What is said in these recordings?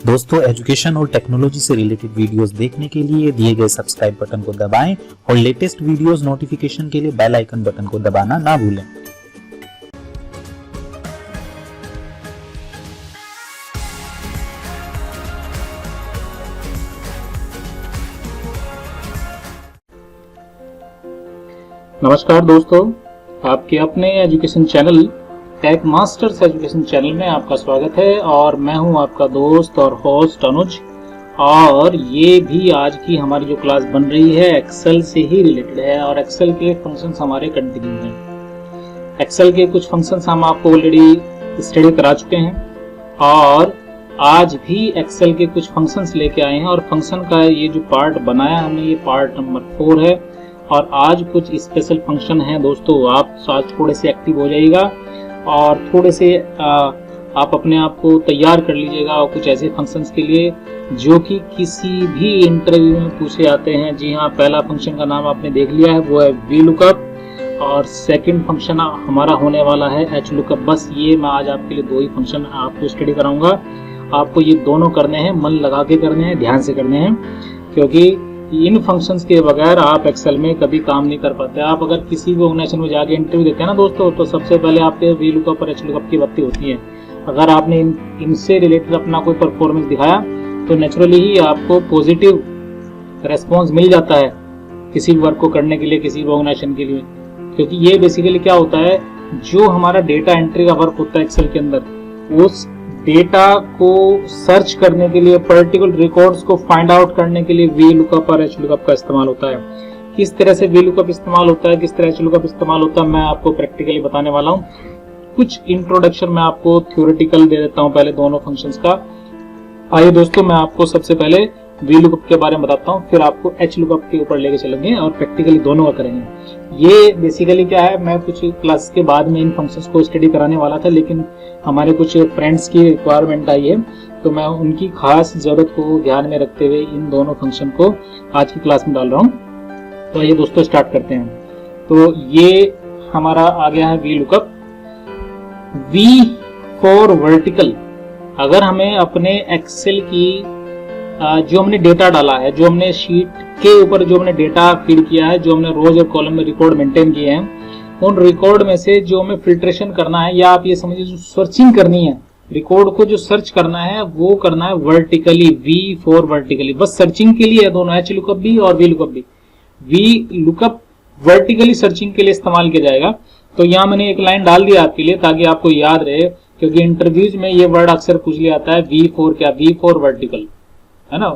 दोस्तों, एजुकेशन और टेक्नोलॉजी से रिलेटेड वीडियोस देखने के लिए दिए गए सब्सक्राइब बटन को दबाएं और लेटेस्ट वीडियोस नोटिफिकेशन के लिए बेल आइकन बटन को दबाना ना भूलें। नमस्कार दोस्तों, आपके अपने education channel Tech Masters education channel में आपका स्वागत है और मैं हूं आपका दोस्त और होस्ट अनुज। और ये भी आज की हमारी जो क्लास बन रही है एक्सेल से ही रिलेटेड है और एक्सेल के फंक्शंस हमारे कंटिन्यू हैं। एक्सेल के कुछ फंक्शंस हम आपको ऑलरेडी स्टडी करा चुके हैं और आज भी एक्सेल के कुछ फंक्शंस लेके आए हैं और फंक्शन का ये जो पार्ट बनाया हमने, ये पार्ट नंबर 4 है। और आज कुछ स्पेशल फंक्शन हैं दोस्तों, आप आज थोड़े से एक्टिव हो जाइएगा और थोड़े से आप अपने आप को तैयार कर लीजिएगा और कुछ ऐसे फंक्शंस के लिए जो कि किसी भी इंटरव्यू में पूछे जाते हैं। जी हाँ, पहला फंक्शन का नाम आपने देख लिया है, वो है वी लुकअप और सेकंड फंक्शन हमारा होने वाला है एच लुकअप। बस ये मैं आज आपके लिए दो ही फंक्शन आपको स्टडी कराऊंगा। आपको ये दोनों करने हैं, मन लगा के करने हैं, ध्यान से करने हैं, क्योंकि इन फंक्शंस के बगैर आप एक्सेल में कभी काम नहीं कर पाते। आप अगर किसी भी ऑर्गेनाइजेशन में जाके इंटरव्यू देते हैं ना दोस्तों, तो सबसे पहले आपके वी लुकअप और एच लुकअप की बातें होती है। अगर आपने इनसे रिलेटेड अपना कोई परफॉर्मेंस दिखाया तो नेचुरली ही आपको पॉजिटिव रेस्पॉन्स मिल जाता है किसी वर्क को करने के लिए, किसी भी ऑर्गेनाइजेशन के लिए। क्योंकि ये बेसिकली क्या होता है, जो हमारा डेटा एंट्री का वर्क होता है एक्सेल के अंदर, उस डेटा को सर्च करने के लिए, पर्टिकुलर रिकॉर्ड्स को फाइंड आउट करने के लिए वी लुकअप और एच लुकअप का इस्तेमाल होता है। किस तरह से वी लुकअप इस्तेमाल होता है, किस तरह एच लुकअप इस्तेमाल होता है, मैं आपको प्रैक्टिकली बताने वाला हूँ। कुछ इंट्रोडक्शन मैं आपको थ्योरेटिकल दे देता हूँ पहले दोनों फंक्शंस का। आइए दोस्तों, मैं आपको सबसे पहले वी लुकअप के बारे में बताता हूँ, फिर आपको एच लुकअप के ऊपर लेके चलेंगे और प्रैक्टिकली दोनों का करेंगे। ये बेसिकली क्या है, मैं कुछ क्लास के बाद में इन फंक्शंस को स्टडी कराने वाला था, लेकिन हमारे कुछ फ्रेंड्स की रिक्वायरमेंट आई है, तो मैं उनकी खास जरूरत को ध्यान में रखते हुए इन दोनों फंक्शन को आज की क्लास में डाल रहा हूँ। तो ये दोस्तों स्टार्ट करते हैं। तो ये हमारा आ गया है V lookup. V for vertical. अगर हमें अपने एक्सेल की जो हमने डेटा डाला है, जो हमने शीट के ऊपर जो हमने डेटा फीड किया है, जो हमने रोज और कॉलम में रिकॉर्ड मेंटेन किए हैं, उन रिकॉर्ड में से जो हमें फिल्ट्रेशन करना है, या आप ये समझिए जो सर्चिंग करनी है, रिकॉर्ड को जो सर्च करना है वो करना है वर्टिकली, वी फॉर वर्टिकली। बस सर्चिंग के लिए है दोनों, एच लुकअप भी और वी लुकअप भी। वी लुकअप वर्टिकली सर्चिंग के लिए इस्तेमाल किया जाएगा। तो यहाँ मैंने एक लाइन डाल दिया आपके लिए ताकि आपको याद रहे, क्योंकि इंटरव्यूज में ये वर्ड अक्सर पूछ लिया जाता है, वी फॉर क्या, वी फॉर वर्टिकल, है ना,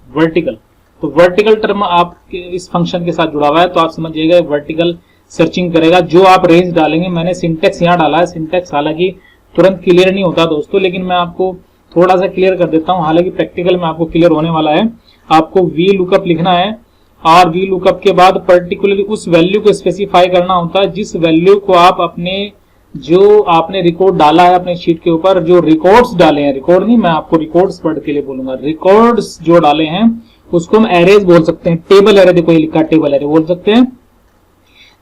वर्टिकल। तो वर्टिकल टर्म आप इस फंक्शन के साथ जुड़ा हुआ है, तो आप समझिएगा वर्टिकल सर्चिंग करेगा। जो आप रेंज डालेंगे, मैंने सिंटेक्स यहाँ डाला है, सिंटेक्स हालांकि तुरंत क्लियर नहीं होता दोस्तों, लेकिन मैं आपको थोड़ा सा क्लियर कर देता हूँ। हालांकि प्रैक्टिकल में आपको क्लियर होने वाला है। आपको वी लुकअप लिखना है और वी लुकअप के बाद पर्टिकुलरली उस वैल्यू को स्पेसिफाई करना होता है जिस वैल्यू को आप अपने, जो आपने रिकॉर्ड डाला है अपने शीट के ऊपर, जो रिकॉर्ड्स डाले हैं, रिकॉर्ड नहीं, मैं आपको रिकॉर्ड्स वर्ड के लिए बोलूंगा, रिकॉर्ड्स जो डाले हैं उसको हम एरेज बोल सकते हैं। टेबल एरे, देखो ये लिखा टेबल एरे बोल सकते हैं।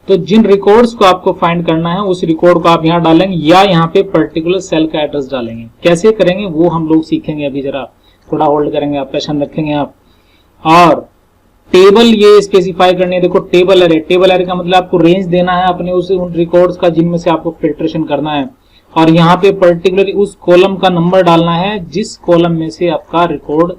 तो जिन रिकॉर्ड्स को आपको फाइंड करना है उस रिकॉर्ड को आप यहाँ डालेंगे या यहाँ पे पर्टिकुलर सेल का एड्रेस डालेंगे। कैसे करेंगे वो हम लोग सीखेंगे अभी, जरा थोड़ा होल्ड करेंगे, आप पेशेंस रखेंगे आप। और टेबल ये स्पेसिफाई करनी है, देखो टेबल एरे, टेबल एरे का मतलब आपको रेंज देना है अपने उन रिकॉर्ड्स का जिनमें से आपको फिल्ट्रेशन करना है। और यहाँ पे पर्टिकुलरली उस कॉलम का नंबर डालना है जिस कॉलम में से आपका रिकॉर्ड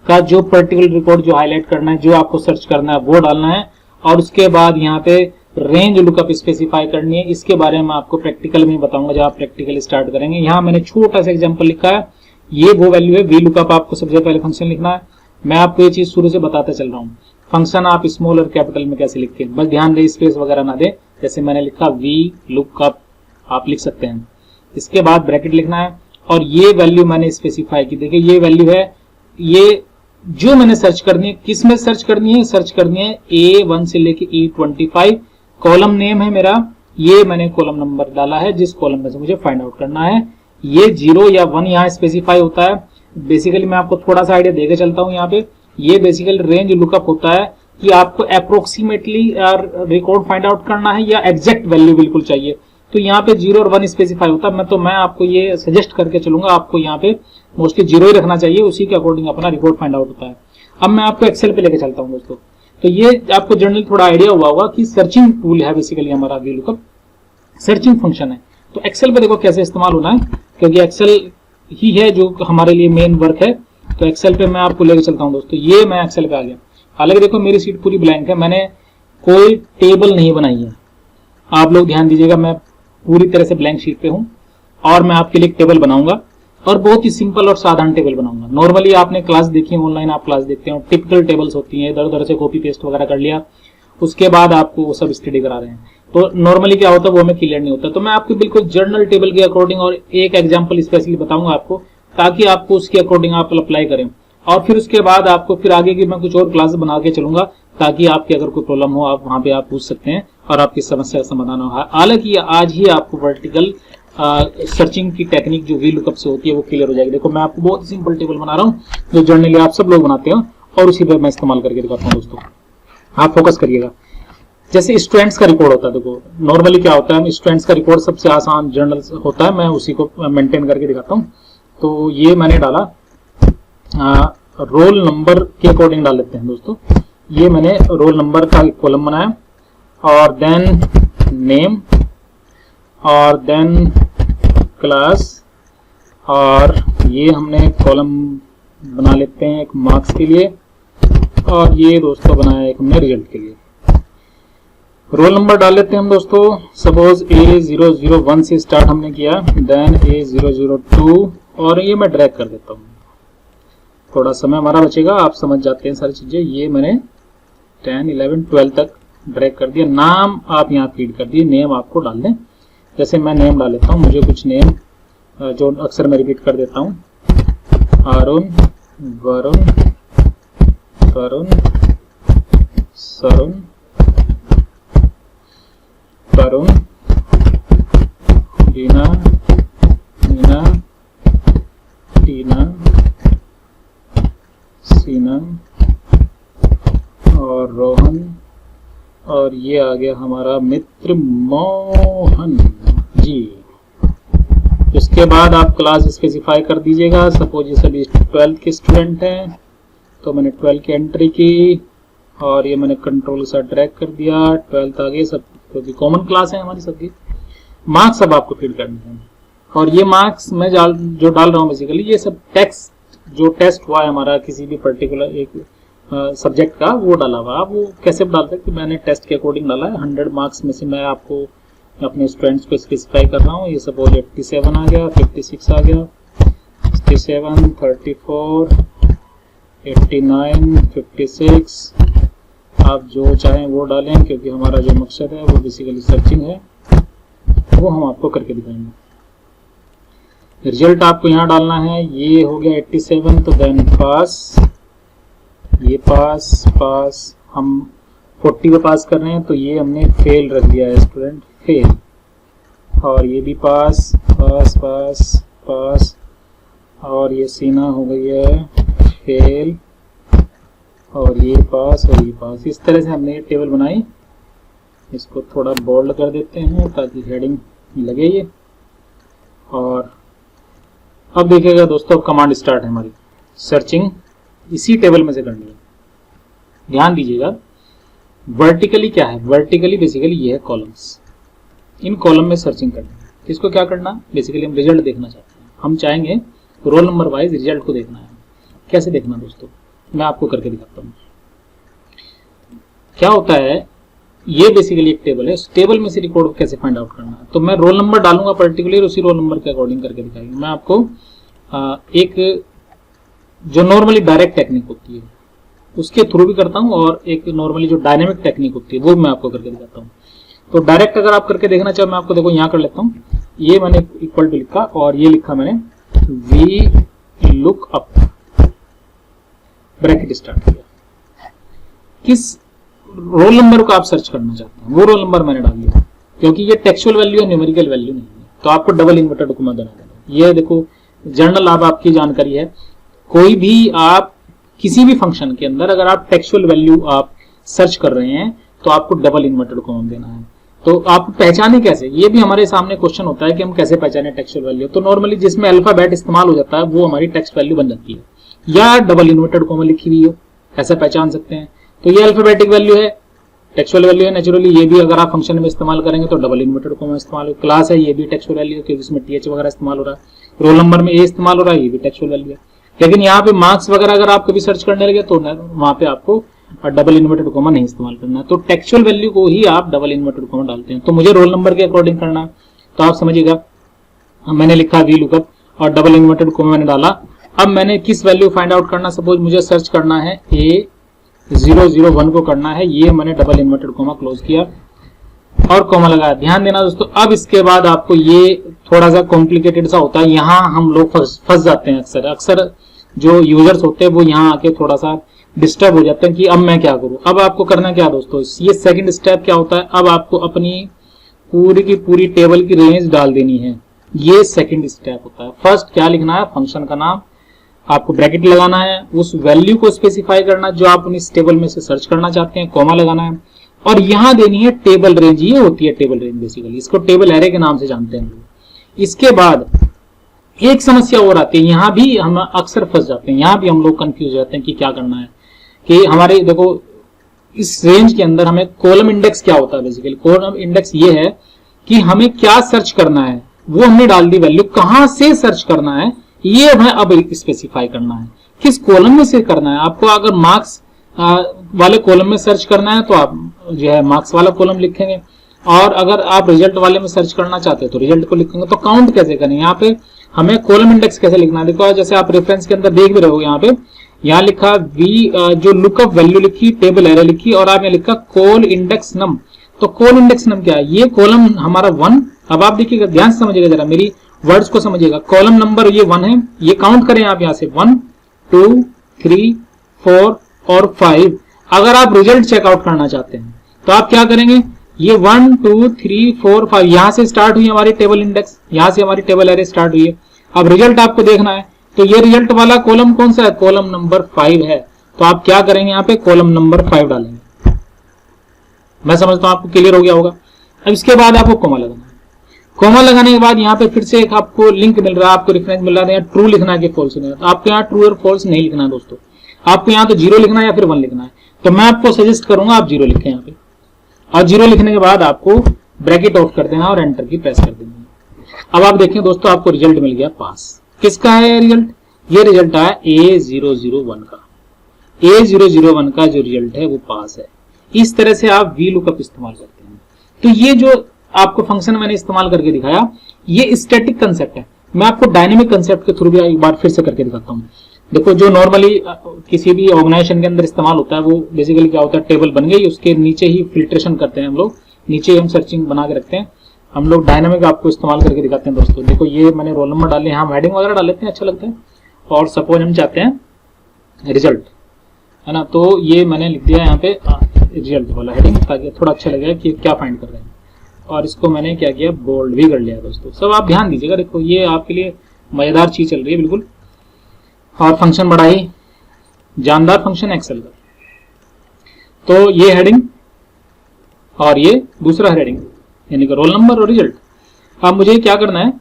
का जो पर्टिकुलर रिकॉर्ड जो हाईलाइट करना है, जो आपको सर्च करना है, वो डालना है। और उसके बाद यहाँ पे रेंज लुकअप स्पेसिफाई करनी है। इसके बारे में आपको प्रैक्टिकल में बताऊंगा जब आप प्रैक्टिकल स्टार्ट करेंगे। यहाँ मैंने छोटा सा एग्जांपल लिखा है, ये वो वैल्यू है। वी लुकअप आपको सबसे पहले फंक्शन लिखना है। मैं आपको ये चीज शुरू से बताते चल रहा हूँ। फंक्शन आप स्मॉल और कैपिटल में कैसे लिखते हैं, बस ध्यान दे, स्पेस वगैरह ना दे। जैसे मैंने लिखा वी लुकअप, आप लिख सकते हैं। इसके बाद ब्रैकेट लिखना है और ये वैल्यू मैंने स्पेसिफाई की। देखिए ये वैल्यू है, ये जो मैंने सर्च करनी है, किस में सर्च करनी है, सर्च करनी है A1 से लेके E25। कॉलम नेम है मेरा, ये मैंने कॉलम नंबर डाला है जिस कॉलम में से मुझे फाइंड आउट करना है। ये 0 या 1 यहाँ स्पेसिफाई होता है। बेसिकली मैं आपको थोड़ा सा आइडिया देके चलता हूँ। यहाँ पे ये बेसिकली रेंज लुकअप होता है कि आपको अप्रोक्सीमेटली रिकॉर्ड फाइंड आउट करना है या एग्जैक्ट वैल्यू बिल्कुल चाहिए। तो यहाँ पे 0 और 1 स्पेसिफाई होता है। मैं आपको ये सजेस्ट करके चलूंगा, आपको यहाँ पे मोस्टली 0 ही रखना चाहिए, उसी के अकॉर्डिंग अपना रिकॉर्ड फाइंड आउट होता है। अब मैं आपको एक्सेल पे लेके चलता हूँ दोस्तों। तो ये आपको जनरली थोड़ा आइडिया हुआ होगा कि सर्चिंग टूल है बेसिकली हमारा VLOOKUP सर्चिंग फंक्शन है। तो एक्सेल पे देखो कैसे इस्तेमाल होना है, क्योंकि एक्सेल ही है जो हमारे लिए मेन वर्क है। तो एक्सेल पे मैं आपको लेके चलता हूँ दोस्तों। ये मैं एक्सेल पे आ गया। हालांकि देखो मेरी सीट पूरी ब्लैंक है, मैंने कोई टेबल नहीं बनाई है। आप लोग ध्यान दीजिएगा, मैं पूरी तरह से ब्लैंक शीट पे हूं और मैं आपके लिए एक टेबल बनाऊंगा और बहुत ही सिंपल और साधारण टेबल बनाऊंगा। नॉर्मली आपने क्लास देखी है, ऑनलाइन आप क्लास देखते हो, टिपिकल टेबल्स होती हैं, इधर उधर से कॉपी पेस्ट वगैरह कर लिया, उसके बाद आपको वो सब स्टडी करा रहे हैं। तो नॉर्मली क्या होता है वो हमें क्लियर नहीं होता। तो मैं आपको बिल्कुल जर्नल टेबल के अकॉर्डिंग और एक एग्जाम्पल स्पेशली बताऊंगा आपको, ताकि आपको उसके अकॉर्डिंग आप अप्लाई करें। और फिर उसके बाद आपको फिर आगे की मैं कुछ और क्लास बना के चलूंगा, ताकि आपकी अगर कोई प्रॉब्लम हो आप वहां पे आप पूछ सकते हैं और आपकी समस्या का समाधान हो। हालांकि आज ही आपको वर्टिकल सर्चिंग की टेक्निक जो VLOOKUP से होती है वो क्लियर हो जाएगी। देखो मैं आपको बहुत सिंपल टेबल बना रहा हूँ जो जनरली आप सब लोग बनाते हो और उसी पर मैं इस्तेमाल करके दिखाता हूँ दोस्तों। आप फोकस करिएगा। जैसे स्टूडेंट्स का रिकॉर्ड होता है, देखो नॉर्मली क्या होता है, स्टूडेंट्स का रिकॉर्ड सबसे आसान जनरल होता है, मैं उसी को मेंटेन करके दिखाता हूँ। तो ये मैंने डाला रोल नंबर के अकॉर्डिंग डाल लेते हैं दोस्तों। ये मैंने रोल नंबर का एक कॉलम बनाया और देन नेम और देन क्लास, और ये हमने कॉलम बना लेते हैं एक मार्क्स के लिए, और ये दोस्तों बनाया एक हमने रिजल्ट के लिए। रोल नंबर डाल लेते हैं हम दोस्तों। सपोज A001 से स्टार्ट हमने किया, देन A002, और ये मैं ड्रैग कर देता हूँ। थोड़ा समय हमारा बचेगा, आप समझ जाते हैं सारी चीजें। ये मैंने 10, 11, 12 तक ड्रैग कर दिया। नाम आप यहाँ फीड कर दिए, नेम आपको डाल दें। जैसे मैं नेम डाल लेता हूँ, मुझे कुछ नेम जो अक्सर मैं रिपीट कर देता हूँ, अरुण, वरुण, तरुण, सरुण, तरुण, रीना, मीना, टीना, सीना और रोहन, और ये आ गया हमारा मित्र मोहन जी। इसके बाद आप क्लास स्पेसिफाई कर दीजिएगा। सपोज ये सभी 12th के स्टूडेंट हैं, तो मैंने 12 की एंट्री की और ये मैंने कंट्रोल के साथ ड्रैग कर दिया। 12th आ गए सब, क्योंकि कॉमन क्लास है हमारी सबकी। मार्क्स अब आपको फीड करने हैं, और ये मार्क्स मैं जो डाल रहा हूँ बेसिकली ये सब टेक्स्ट जो टेस्ट हुआ है हमारा किसी भी पर्टिकुलर एक सब्जेक्ट का, वो डाला हुआ। आप वो कैसे डाल सकते, मैंने टेस्ट के अकॉर्डिंग डाला है। 100 मार्क्स में से मैं आपको अपने स्टूडेंट्स को स्पेसिफाई कर रहा हूँ। ये सपोज 87 आ गया, 56 आ गया, 67, 34, 89, 56, आप जो चाहें वो डालें, क्योंकि हमारा जो मकसद है वो बेसिकली सर्चिंग है, वो हम आपको करके दिखाएंगे। रिजल्ट आपको यहाँ डालना है। ये हो गया 87, तो देन पास, ये पास, पास हम 40 पे पास कर रहे हैं, तो ये हमने फेल रख दिया है, स्टूडेंट फेल। और ये भी पास, पास, पास, पास, और ये सीना हो गई है फेल, और ये पास और ये पास। इस तरह से हमने ये टेबल बनाई। इसको थोड़ा बोल्ड कर देते हैं ताकि हेडिंग लगे ये। और अब देखिएगा दोस्तों, कमांड स्टार्ट है हमारी। सर्चिंग इसी टेबल में से करनी है। ध्यान दीजिएगा, वर्टिकली क्या है, वर्टिकली बेसिकली ये है कॉलम्स। इन कॉलम में सर्चिंग करनी है। इसको क्या करना, बेसिकली हम रिजल्ट देखना चाहते हैं। हम चाहेंगे रोल नंबर वाइज रिजल्ट को देखना है। कैसे देखना दोस्तों, मैं आपको करके दिखाता हूँ। क्या होता है, ये बेसिकली एक टेबल है। इस टेबल में से रिकॉर्ड को कैसे फाइंड आउट करना है, तो मैं रोल नंबर डालूंगा पर्टिकुलर, उसी रोल नंबर के अकॉर्डिंग करके दिखाएंगे। मैं आपको एक जो नॉर्मली डायरेक्ट टेक्निक होती है उसके थ्रू भी करता हूं, और एक नॉर्मली जो डायनेमिक टेक्निक होती है वो मैं आपको करके दिखाता हूं। तो डायरेक्ट अगर आप करके देखना चाहो, मैं आपको देखो यहाँ कर लेता हूँ। ये मैंने इक्वल टू लिखा और ये लिखा मैंने VLOOKUP, ब्रैकेट स्टार्ट किया। किस रोल नंबर को आप सर्च करना चाहते हैं वो रोल नंबर मैंने डाल दिया, क्योंकि ये टेक्सुअल वैल्यू है, न्यूमेरिकल वैल्यू नहीं है। तो आपको डबल इन्वर्टेड कॉमा देना है। ये देखो जनरल आपकी जानकारी है, कोई भी आप किसी भी फंक्शन के अंदर अगर आप टेक्सुअल वैल्यू आप सर्च कर रहे हैं तो आपको डबल इन्वर्टेड कॉमा देना है। तो आप पहचाने कैसे, ये भी हमारे सामने क्वेश्चन होता है कि हम कैसे पहचाने टेक्सचुअल वैल्यू। तो नॉर्मली जिसमें अल्फाबेट इस्तेमाल हो जाता है वो हमारी टेक्स्ट वैल्यू बन जाती है, या डबल इन्वर्टेड कॉमा लिखी हुई हो, ऐसा पहचान सकते हैं। तो ये अल्फाबेटिक वैल्यू है, टेक्सचुअल वैल्यू है। नेचुरली ये भी अगर आप फंक्शन में इस्तेमाल करेंगे तो डबल इन्वर्टेड कॉमा इस्तेमाल हो। क्लास है, ये भी टेक्सचुअल वैल्यू है क्योंकि इसमें टीएच वगैरह इस्तेमाल हो रहा है। रोल नंबर में ए इस्तेमाल हो रहा है, ये भी टेक्सचुअल वैल्यू है। लेकिन यहाँ पे मार्क्स वगैरह अगर आप कभी सर्च करने लगे तो वहां पे आपको डबल इन्वर्टेड कॉमा नहीं इस्तेमाल करना है। तो टेक्सचुअल वैल्यू को ही आप डबल इन्वर्टेड कॉमा डालते हैं। तो मुझे रोल नंबर के अकॉर्डिंग करना है, तो आप समझिएगा मैंने लिखा वी लुकअप और डबल इन्वर्टेड कॉमा मैंने डाला। अब मैंने किस वैल्यू फाइंड आउट करना, सपोज मुझे सर्च करना है A001 को करना है, ये मैंने डबल इन्वर्टेड कॉमा क्लोज किया और कॉमा लगाया। ध्यान देना दोस्तों, अब इसके बाद आपको ये थोड़ा सा कॉम्प्लिकेटेड सा होता है, यहाँ हम लोग फंस जाते हैं। अक्सर जो यूजर्स होते हैं वो यहाँ आके थोड़ा सा डिस्टर्ब हो जाते हैं कि अब मैं क्या करूं। अब आपको करना क्या दोस्तों, ये सेकंड स्टेप क्या होता है, अब आपको अपनी पूरी की पूरी टेबल की रेंज डाल देनी है। ये सेकंड स्टेप होता है। फर्स्ट क्या लिखना है, फंक्शन का नाम, आपको ब्रैकेट लगाना है, उस वैल्यू को स्पेसिफाई करना जो आप इस टेबल में से सर्च करना चाहते हैं, कॉमा लगाना है और यहां देनी है टेबल रेंज। ये होती है टेबल रेंज, बेसिकली इसको टेबल एरे के नाम से जानते हैं लोग। इसके बाद एक समस्या और आती है, यहां भी हम अक्सर फंस जाते हैं, यहां भी हम लोग कंफ्यूज हो जाते हैं कि क्या करना है। कि हमारे देखो इस रेंज के अंदर हमें कॉलम इंडेक्स क्या होता है, बेसिकली कॉलम इंडेक्स ये है कि हमें क्या सर्च करना है, वो हमने डाल दी वैल्यू, कहां से सर्च करना है ये हमें अब स्पेसिफाई करना है, किस कॉलम में से करना है। आपको अगर मार्क्स वाले कॉलम में सर्च करना है तो आप जो है मार्क्स वाला कॉलम लिखेंगे, और अगर आप रिजल्ट वाले में सर्च करना चाहते हैं तो रिजल्ट को लिखेंगे। तो काउंट कैसे करें, यहाँ पे हमें कॉलम इंडेक्स कैसे लिखना है, देखो जैसे आप रेफरेंस के अंदर देख भी रहे हो, यहाँ पे यहाँ लिखा वी जो लुकअप वैल्यू लिखी, टेबल एरे लिखी और आपने लिखा कॉल इंडेक्स नम। तो कॉल इंडेक्स नम क्या है, ये कॉलम हमारा 1। अब आप देखिएगा, ध्यान से समझिएगा, जरा मेरी वर्ड्स को समझिएगा। कॉलम नंबर ये 1 है, ये काउंट करें आप यहाँ से 1 2 3 4 और 5। अगर आप रिजल्ट चेकआउट करना चाहते हैं तो आप क्या करेंगे, ये 1 2 3 4 5 यहां से स्टार्ट हुई हमारी टेबल इंडेक्स, यहां से हमारी टेबल एरे स्टार्ट हुई है। अब रिजल्ट आपको देखना है तो ये रिजल्ट वाला कॉलम कौन सा है, कॉलम नंबर 5 है। तो आप क्या करेंगे, यहाँ पे कॉलम नंबर 5 डालेंगे। मैं समझता हूं आपको क्लियर हो गया होगा। अब इसके बाद आपको कॉमा लगाना है। कॉमा लगाने के बाद यहाँ पे फिर से एक आपको लिंक मिल रहा है, आपको रेफरेंस मिल रहा है, ट्रू लिखना है कि फॉल्स लिखना है। तो आपको यहाँ ट्रू और फॉल्स नहीं लिखना है दोस्तों, आपको यहाँ तो 0 लिखना है या फिर 1 लिखना है। तो मैं आपको सजेस्ट करूंगा आप 0 लिखें यहाँ पे, और 0 लिखने के बाद आपको ब्रैकेट ऑफ कर देना और एंटर की प्रेस कर देना। अब आप देखें दोस्तों, आपको रिजल्ट मिल गया पास। किसका है रिजल्ट, ये रिजल्ट आया A001 का। A001 का जो रिजल्ट है वो पास है। इस तरह से आप वी लुकअप इस्तेमाल करते हैं। तो ये जो आपको फंक्शन मैंने इस्तेमाल करके दिखाया, ये स्टैटिक कंसेप्ट है। मैं आपको डायनेमिक कंसेप्ट के थ्रू भी एक बार फिर से करके दिखाता हूँ। देखो, जो नॉर्मली किसी भी ऑर्गेनाइजेशन के अंदर इस्तेमाल होता है वो बेसिकली क्या होता है, टेबल बन गई, उसके नीचे ही फिल्ट्रेशन करते हैं हम लोग, नीचे ही हम सर्चिंग बना के रखते हैं। हम लोग डायनामिक आपको इस्तेमाल करके दिखाते हैं दोस्तों। देखो, ये मैंने रोल नंबर डाले, यहाँ हेडिंग वगैरह डाल लेते हैं, अच्छा लगता है। और सपोज हम चाहते हैं रिजल्ट, है ना, तो ये मैंने लिख दिया यहाँ पे रिजल्ट वाला हेडिंग, ताकि थोड़ा अच्छा लगेगा कि क्या फाइंड कर रहे हैं। और इसको मैंने क्या किया, बोल्ड भी कर लिया दोस्तों। सब आप ध्यान दीजिएगा, देखो ये आपके लिए मजेदार चीज चल रही है बिल्कुल। और फंक्शन बड़ा ही जानदार फंक्शन एक्सेल का। तो ये हेडिंग और ये दूसरा हेडिंग, यानी कि रोल नंबर और रिजल्ट। अब मुझे क्या करना है,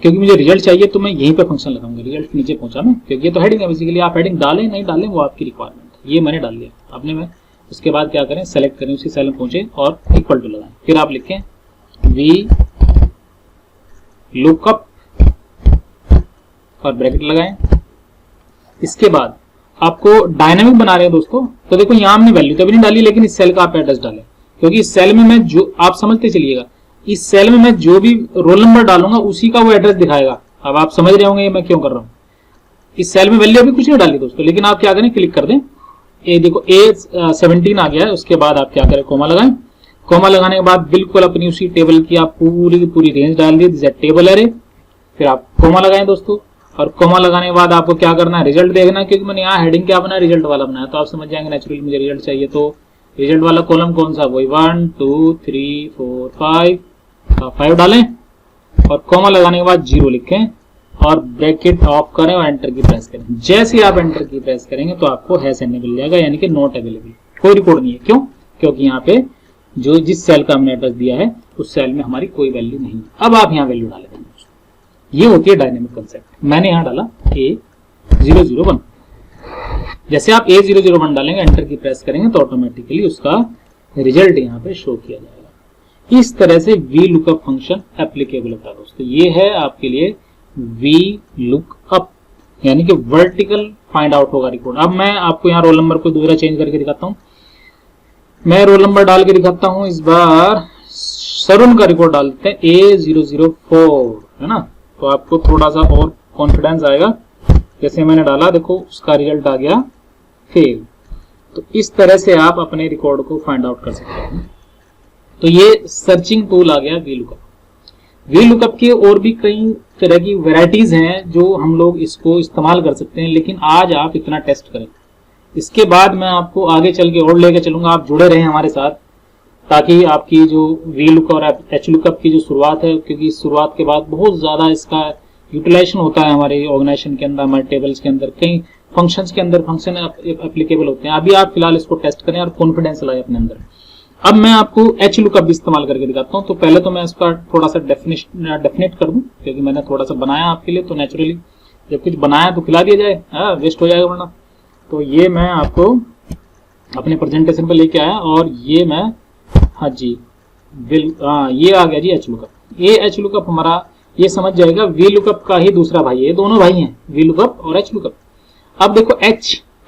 क्योंकि मुझे रिजल्ट चाहिए तो मैं यहीं पे फंक्शन लगाऊंगा, रिजल्ट नीचे पहुंचा मैं, क्योंकि ये तो हेडिंग है बेसिकली। आप हेडिंग डालें नहीं डालें वो आपकी रिक्वायरमेंट है। ये मैंने डाल लिया आपने, मैं उसके बाद क्या करें, सेलेक्ट करें, उसी सेल में पहुंचे और इक्वल टू लगाएं। फिर आप लिखें वी लुकअप और ब्रैकेट लगाएं। इसके बाद आपको डायनामिक बना रहे हैं दोस्तों, तो देखो यहाँ हमने वैल्यू तो अभी नहीं डाली, लेकिन इस सेल का आप एड्रेस डालें, क्योंकि इस सेल में मैं जो, आप समझते चलिएगा, इस सेल में मैं जो भी रोल नंबर डालूंगा उसी का वो एड्रेस दिखाएगा। अब आप समझ रहे होंगे ये मैं क्यों कर रहा हूँ। इस सेल में वैल्यू अभी कुछ नहीं डाली दोस्तों, लेकिन आप क्या करें, क्लिक कर दें, ये देखो A17 आ गया है। उसके बाद आप क्या करें, कोमा लगाएं। कोमा लगाने के बाद बिल्कुल अपनी उसी टेबल की आप पूरी की पूरी रेंज डाल दी, टेबल एरे। फिर आप कोमा लगाएं दोस्तों, और कोमा लगाने के बाद आपको क्या करना है, रिजल्ट देखना है, क्योंकि मैंने यहाँ हेडिंग क्या बनाया, रिजल्ट वाला बनाया। तो आप समझ जाएंगे नेचुरली मुझे रिजल्ट चाहिए, तो रिजल्ट वाला कॉलम कौन सा, वही 1 2 3 4 5, 5 डालें और कोमा लगाने के बाद 0 लिखें और ब्रैकेट ऑफ करें और एंटर की प्रेस करें। जैसे आप एंटर की प्रेस करेंगे तो आपको हैश एनेबल मिल जाएगा, यानी कि नॉट अवेलेबल, कोई रिकॉर्ड नहीं है। क्यों, क्योंकि यहाँ पे जो जिस सेल का हमने एड्रेस दिया है उस सेल में हमारी कोई वैल्यू नहीं। अब आप यहाँ वैल्यू डालें, ये होती है डायनेमिक कंसेप्ट। मैंने यहाँ डाला A001। जैसे आप A001 डालेंगे, एंटर की प्रेस करेंगे तो ऑटोमेटिकली उसका रिजल्ट यहाँ पे शो किया जाएगा। इस तरह से VLOOKUP फंक्शन एप्लीकेबल होता है दोस्तों। ये है आपके लिए VLOOKUP, यानी कि वर्टिकल फाइंड आउट होगा रिकॉर्ड। अब मैं आपको यहाँ रोल नंबर को दूसरा चेंज करके दिखाता हूँ। मैं रोल नंबर डाल के दिखाता हूँ। इस बार सरुण का रिकॉर्ड डालते हैं A004, है ना, तो आपको थोड़ा सा और कॉन्फिडेंस आएगा। जैसे मैंने डाला, देखो उसका रिजल्ट आ गया फेल। तो इस तरह से आप अपने रिकॉर्ड को फाइंड आउट कर सकते हैं। तो ये सर्चिंग टूल आ गया VLOOKUP। VLOOKUP के और भी कई तरह की वैरायटीज हैं जो हम लोग इसको इस्तेमाल कर सकते हैं, लेकिन आज आप इतना टेस्ट करें। इसके बाद मैं आपको आगे चल के और लेके चलूंगा। आप जुड़े रहें हमारे साथ, ताकि आपकी जो VLOOKUP और HLOOKUP की जो शुरुआत है, क्योंकि इस शुरुआत के बाद बहुत ज्यादा इसका यूटिलाइजेशन होता है हमारे ऑर्गेनाइजेशन के अंदर, हमारे टेबल्स के अंदर, कई फंक्शंस के अंदर फंक्शन एप्लीकेबल होते हैं। अभी आप फिलहाल इसको टेस्ट करें और कॉन्फिडेंस लाएं अपने अंदर। अब मैं आपको HLOOKUP भी इस्तेमाल करके दिखाता हूँ। तो पहले तो मैं इसका थोड़ा सा डेफिनेट कर दूं, क्योंकि मैंने थोड़ा सा बनाया आपके लिए, तो नेचुरली जब कुछ बनाया तो खिला दिया जाए, वेस्ट हो जाएगा वरना। तो ये मैं आपको अपने प्रेजेंटेशन पे लेके आया, और ये मैं, हाँ जी, ये आ गया जी HLOOKUP। ये HLOOKUP हमारा, ये समझ जाएगा VLOOKUP का ही दूसरा भाई है। ये दोनों भाई हैं, VLOOKUP और HLOOKUP। अब देखो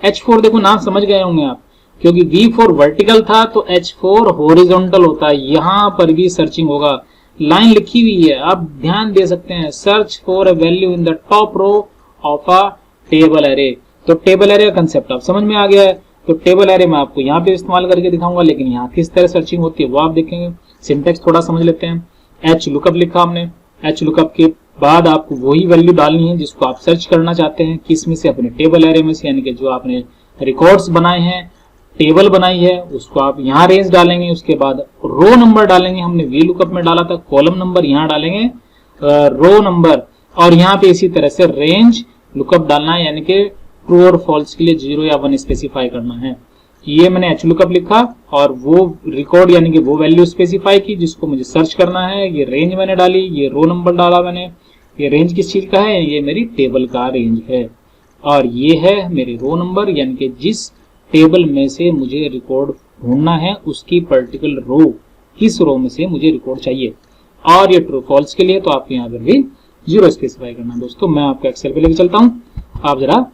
H4, देखो नाम समझ गए होंगे आप, क्योंकि V4 वर्टिकल था तो H4 हॉरिजॉन्टल होता है। यहां पर भी सर्चिंग होगा, लाइन लिखी हुई है, आप ध्यान दे सकते हैं, search for a value in the top row of a table array. तो टेबल एरे का कंसेप्ट आप समझ में आ गया है। तो टेबल एरे मैं आपको यहाँ पे इस्तेमाल करके दिखाऊंगा, लेकिन यहाँ किस तरह सर्चिंग होती है वो आप देखेंगे। सिंटेक्स थोड़ा समझ लेते हैं। HLOOKUP लिखा हमने, HLOOKUP के बाद आपको वही वैल्यू डालनी है जिसको आप सर्च करना चाहते हैं, किस में से, अपने टेबल एरे में से, यानी कि जो आपने रिकॉर्ड्स बनाए हैं, टेबल बनाई है, उसको आप यहाँ रेंज डालेंगे। उसके बाद रो नंबर डालेंगे, हमने VLOOKUP में डाला था कॉलम नंबर, यहाँ डालेंगे रो नंबर, और यहाँ पे इसी तरह से रेंज लुकअप डालना है, यानी कि ट्रू और फॉल्स के लिए 0 या 1 स्पेसिफाई करना है। ये मैंने HLOOKUP लिखा और वो रिकॉर्ड यानी कि वो वैल्यू स्पेसिफाई की जिसको मुझे सर्च करना है। ये रेंज मैंने डाली, ये रो नंबर डाला मैंने। ये रेंज किस चीज का है, ये मेरी टेबल का रेंज है, और ये है मेरी रो नंबर, यानी कि जिस टेबल में से मुझे रिकॉर्ड ढूंढना है उसकी पर्टिकुलर रो, किस रो में से मुझे रिकॉर्ड चाहिए। और ये ट्रू फॉल्स के लिए तो आपको यहाँ पर भी 0 स्पेसिफाई करना है। दोस्तों मैं आपको एक्सेल पे लेके चलता हूँ, आप जरा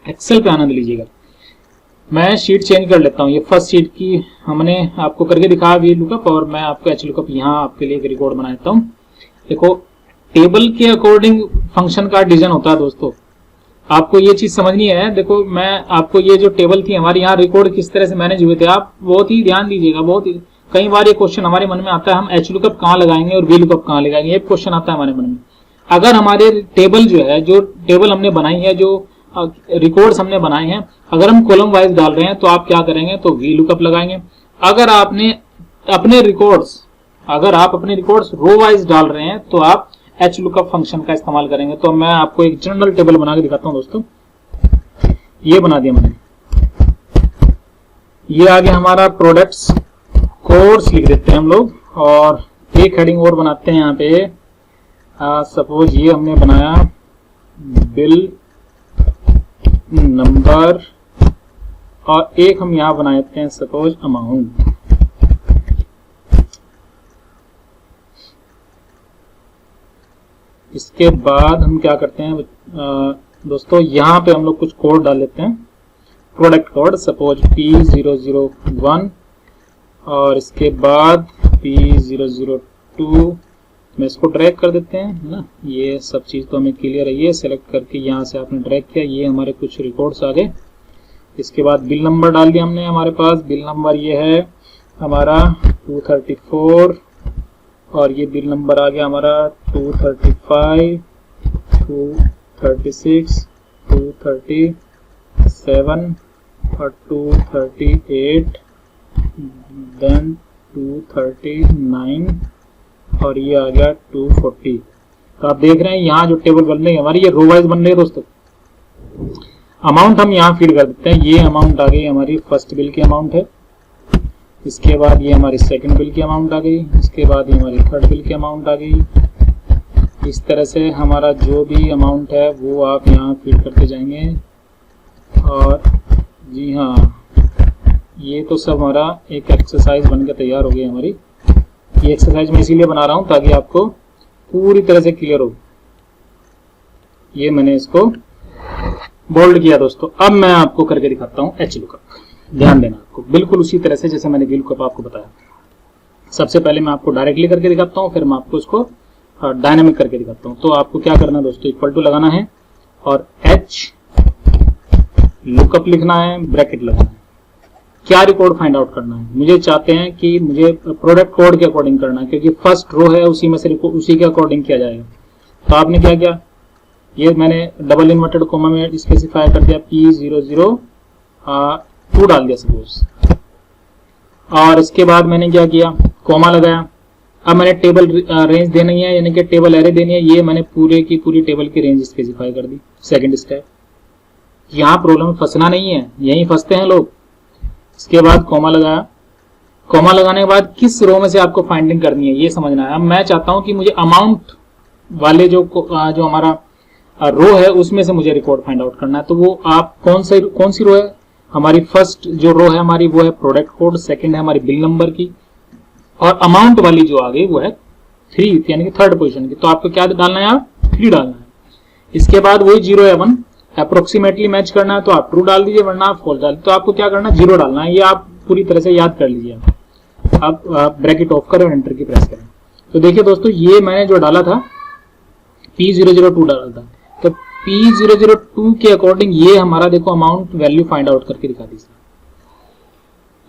एक्सेल पे आनंद लीजिएगा। मैं शीट चेंज कर लेता हूँ। ये फर्स्ट शीट की हमने आपको करके दिखाया VLOOKUP, और मैं आपको HLOOKUP यहाँ आपके लिए एक रिकॉर्ड बना देता हूँ। देखो टेबल के अकॉर्डिंग फंक्शन का डिवीजन होता है दोस्तों, आपको ये चीज समझनी है। देखो मैं आपको ये जो टेबल थी हमारी, यहाँ रिकॉर्ड किस तरह से मैनेज हुए थे, आप बहुत ही ध्यान दीजिएगा। बहुत ही कई बार ये क्वेश्चन हमारे मन में आता है, हम HLOOKUP कहाँ लगाएंगे और VLOOKUP कहाँ लगाएंगे, ये क्वेश्चन आता है हमारे मन में। अगर हमारे टेबल जो है, जो टेबल हमने बनाई है, जो रिकॉर्ड्स हमने बनाए हैं, अगर हम कॉलम वाइज डाल रहे हैं तो आप क्या करेंगे, तो VLOOKUP लगाएंगे। अगर आपने अपने रिकॉर्ड्स, अगर आप अपने रिकॉर्ड्स रो वाइज डाल रहे हैं तो आप HLOOKUP फंक्शन का इस्तेमाल करेंगे। तो मैं आपको एक जनरल टेबल बना के दिखाता हूं दोस्तों। ये बना दिया मैंने, ये आगे हमारा प्रोडक्ट्स कोर्स लिख देते हैं हम लोग, और एक हेडिंग और बनाते हैं यहाँ पे। सपोज ये हमने बनाया बिल नंबर, और एक हम यहाँ बना देते हैं सपोज अमाउंट। इसके बाद हम क्या करते हैं दोस्तों, यहाँ पे हम लोग कुछ कोड डाल लेते हैं, प्रोडक्ट कोड, सपोज P001, और इसके बाद P002। मैं इसको ड्रैग कर देते हैं ना, ये सब चीज़ तो हमें क्लियर है। ये सेलेक्ट करके यहाँ से आपने ड्रैग किया, ये हमारे कुछ रिकॉर्ड्स आ गए। इसके बाद बिल नंबर डाल दिया हमने, हमारे पास बिल नंबर ये है हमारा 234, और ये बिल नंबर आ गया हमारा 235, 236, 237 और 238, देन 239, और ये आ गया 240। तो आप देख रहे हैं यहाँ जो टेबल बन रही है हमारी, ये रो वाइज बन रही है दोस्तों। अमाउंट हम यहाँ फीड कर देते हैं, ये अमाउंट आ गई हमारी फर्स्ट बिल की अमाउंट है। इसके बाद ये हमारी सेकंड बिल की अमाउंट आ गई, इसके बाद ये हमारी थर्ड बिल की अमाउंट आ गई। इस तरह से हमारा जो भी अमाउंट है वो आप यहाँ फीड करते जाएंगे। और जी हाँ, ये तो सब हमारा एक एक्सरसाइज बनकर तैयार हो गई हमारी। ये एक्सरसाइज मैं इसीलिए बना रहा हूँ ताकि आपको पूरी तरह से क्लियर हो। ये मैंने इसको बोल्ड किया दोस्तों। अब मैं आपको करके दिखाता हूँ एच लुकअप। ध्यान देना आपको, बिल्कुल उसी तरह से जैसे मैंने वी लुकअप आपको बताया। सबसे पहले मैं आपको डायरेक्टली करके दिखाता हूँ, फिर मैं आपको इसको डायनामिक करके दिखाता हूँ। तो आपको क्या करना है दोस्तों, इक्वल टू लगाना है और एच लुकअप लिखना है, ब्रैकेट लगाना है। क्या रिकॉर्ड फाइंड आउट करना है, मुझे चाहते हैं कि मुझे प्रोडक्ट कोड के अकॉर्डिंग करना है, क्योंकि फर्स्ट रो है उसी में से उसी के अकॉर्डिंग किया जाएगा। तो आपने क्या किया, ये मैंने डबल इन्वर्टेड कोमा में स्पेसिफाई कर दिया P00 2 डाल दिया सपोज। और इसके बाद मैंने क्या किया, कोमा लगाया। अब मैंने टेबल रेंज देनी है, यानी कि टेबल एरे देनी है। ये मैंने पूरे की पूरी टेबल की रेंज स्पेसिफाई कर दी। सेकंड स्टेप, यहाँ प्रॉब्लम फंसना नहीं है, यहीं फंसते हैं लोग। इसके बाद कोमा लगाया। कोमा लगाने के बाद किस रो में से आपको फाइंडिंग करनी है ये समझना है। अब मैं चाहता हूं कि मुझे अमाउंट वाले जो हमारा रो है उसमें से मुझे रिकॉर्ड फाइंड आउट करना है। तो वो आप कौन सी रो है हमारी, फर्स्ट जो रो है हमारी वो है प्रोडक्ट कोड, सेकंड है हमारी बिल नंबर की, और अमाउंट वाली जो आ गई वो है 3 यानी कि थर्ड पोजीशन की। तो आपको क्या डालना है, आप 3 डालना है। इसके बाद वही 0 या 1 अप्रोक्सीमेटली मैच करना है तो आप ट्रू डाल दीजिए, वरना आप फॉल्स डाल दीजिए। तो आपको क्या करना है, 0 डालना है। ये आप पूरी तरह से याद कर लीजिए। आप ब्रैकेट ऑफ करें और एंटर की प्रेस करें। तो देखिए दोस्तों, ये मैंने जो डाला था P002 डाला था, तो P002 के अकॉर्डिंग ये हमारा देखो अमाउंट वैल्यू फाइंड आउट करके दिखा दी।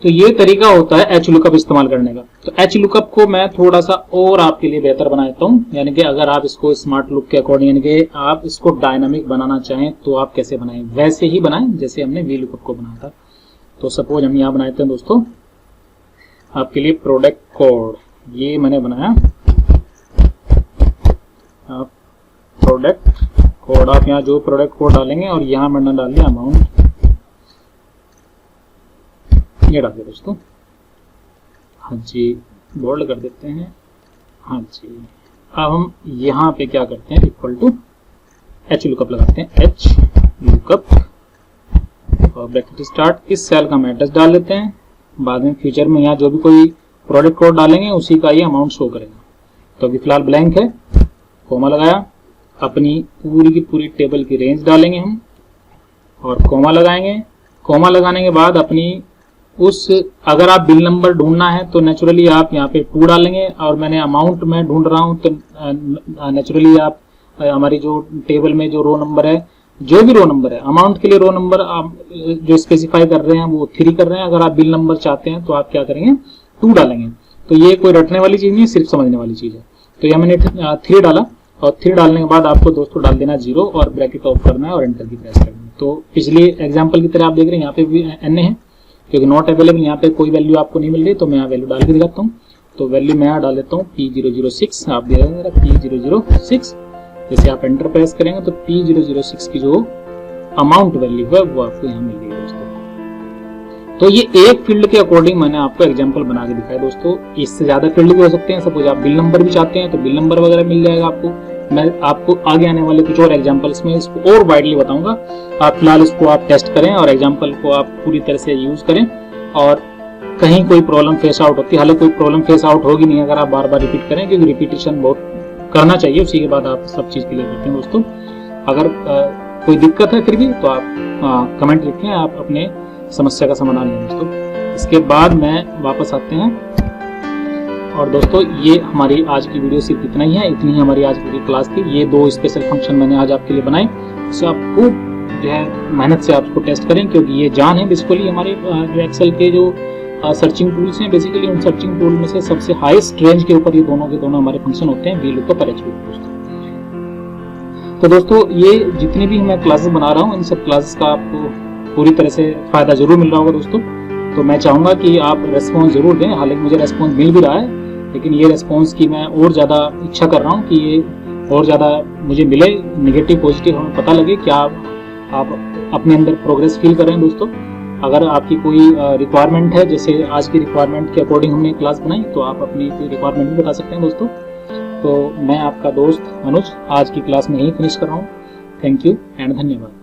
तो ये तरीका होता है एच लुकअप इस्तेमाल करने का। तो एच लुकअप को मैं थोड़ा सा और आपके लिए बेहतर बनाता हूँ, यानी कि अगर आप इसको स्मार्ट लुक के अकॉर्डिंग, यानी कि आप इसको डायनामिक बनाना चाहें तो आप कैसे बनाएं, वैसे ही बनाएं जैसे हमने वी लुकअप को बनाया था। तो सपोज हम यहाँ बनाते हैं दोस्तों आपके लिए प्रोडक्ट कोड, ये मैंने बनाया प्रोडक्ट कोड। आप यहाँ जो प्रोडक्ट कोड डालेंगे और यहाँ मैंने डाल दिया अमाउंट, ये डाल दिया दोस्तों। हाँ जी, बोल्ड कर देते हैं। हाँ जी, अब हम यहाँ पे क्या करते हैं, इक्वल टू एच लुकअप लगाते हैं, एच लुकअप और ब्रैकेट स्टार्ट। इस सेल का हम एड्रेस डाल देते हैं। बाद में फ्यूचर में यहाँ जो भी कोई प्रोडक्ट कोड डालेंगे उसी का ये अमाउंट शो करेगा। तो अभी फिलहाल ब्लैंक है, कोमा लगाया। अपनी पूरी की पूरी टेबल की रेंज डालेंगे हम और कोमा लगाएंगे। कोमा लगाने के बाद अपनी अगर आप बिल नंबर ढूंढना है तो नेचुरली आप यहाँ पे 2 डालेंगे, और मैंने अमाउंट में ढूंढ रहा हूँ तो नेचुरली आप हमारी जो टेबल में जो रो नंबर है, जो भी रो नंबर है, अमाउंट के लिए रो नंबर आप जो स्पेसिफाई कर रहे हैं वो 3 कर रहे हैं। अगर आप बिल नंबर चाहते हैं तो आप क्या करेंगे, 2 डालेंगे। तो ये कोई रटने वाली चीज नहीं है, सिर्फ समझने वाली चीज है। तो यहाँ मैंने 3 डाला, और 3 डालने के बाद आपको दोस्तों डाल देना 0 और ब्रैकेट ऑफ करना है और एंटर की प्रेस करना है। तो पिछले एग्जाम्पल की तरह आप देख रहे हैं यहाँ पे भी एन है, क्योंकि नॉट अवेलेबल, यहाँ पे कोई वैल्यू आपको नहीं मिल रही। तो मैं यहाँ वैल्यू डाल के दिखाता हूँ। तो वैल्यू मैं यहाँ डाल देता हूँ P006, आप देख रहे हैं P006। जैसे आप एंटर प्रेस करेंगे तो P006 की जो अमाउंट वैल्यू है वो आपको यहाँ मिल रही है दोस्तों। तो ये एक फील्ड के अकॉर्डिंग मैंने आपको एग्जांपल बना के दिखाया दोस्तों। इससे ज्यादा फील्ड भी हो सकते हैं। सपोज आप बिल नंबर भी चाहते हैं तो बिल नंबर वगैरह मिल जाएगा आपको। मैं आपको आगे आने वाले कुछ और एग्जांपल्स में इसको और वाइडली बताऊंगा। आप फिलहाल इसको आप टेस्ट करें और एग्जांपल को आप पूरी तरह से यूज करें, और कहीं कोई प्रॉब्लम फेस आउट होती है, हालांकि कोई प्रॉब्लम फेस आउट होगी नहीं अगर आप बार बार रिपीट करें, क्योंकि रिपीटेशन बहुत करना चाहिए, उसी के बाद आप सब चीज क्लियर करते हैं दोस्तों। अगर कोई दिक्कत है फिर भी तो आप कमेंट लिखें, आप अपने समस्या का समाधान लें दोस्तों। इसके बाद मैं वापस आते हैं, और दोस्तों ये हमारी आज की वीडियो सिर्फ इतना ही है, इतनी ही हमारी आज की क्लास थी। ये 2 स्पेशल फंक्शन मैंने आज आपके लिए बनाए, इससे आप खूब जो है मेहनत से आप उसको टेस्ट करें, क्योंकि ये जान है बेसिकली हमारे जो एक्सेल के जो सर्चिंग टूल्स हैं। बेसिकली उन सर्चिंग टूल में से सबसे हाईएस्ट रेंज के ऊपर ये दोनों के दोनों हमारे फंक्शन होते हैं, वी लुकअप और एच लुकअप दोस्तों। तो दोस्तों ये जितनी भी मैं क्लासेस बना रहा हूँ, इन सब क्लासेस का आपको पूरी तरह से फायदा जरूर मिल रहा होगा दोस्तों। तो मैं चाहूंगा कि आप रेस्पॉन्स जरूर दें। हालांकि मुझे रेस्पॉन्स मिल भी रहा है, लेकिन ये रेस्पॉन्स की मैं और ज़्यादा इच्छा कर रहा हूँ कि ये और ज़्यादा मुझे मिले, निगेटिव पॉजिटिव हमें पता लगे, क्या आप अपने अंदर प्रोग्रेस फील कर रहे हैं दोस्तों। अगर आपकी कोई रिक्वायरमेंट है, जैसे आज की रिक्वायरमेंट के अकॉर्डिंग हमने क्लास बनाई, तो आप अपनी रिक्वायरमेंट भी बता सकते हैं दोस्तों। तो मैं आपका दोस्त अनुज आज की क्लास में यही फिनिश कर रहा हूँ। थैंक यू एंड धन्यवाद।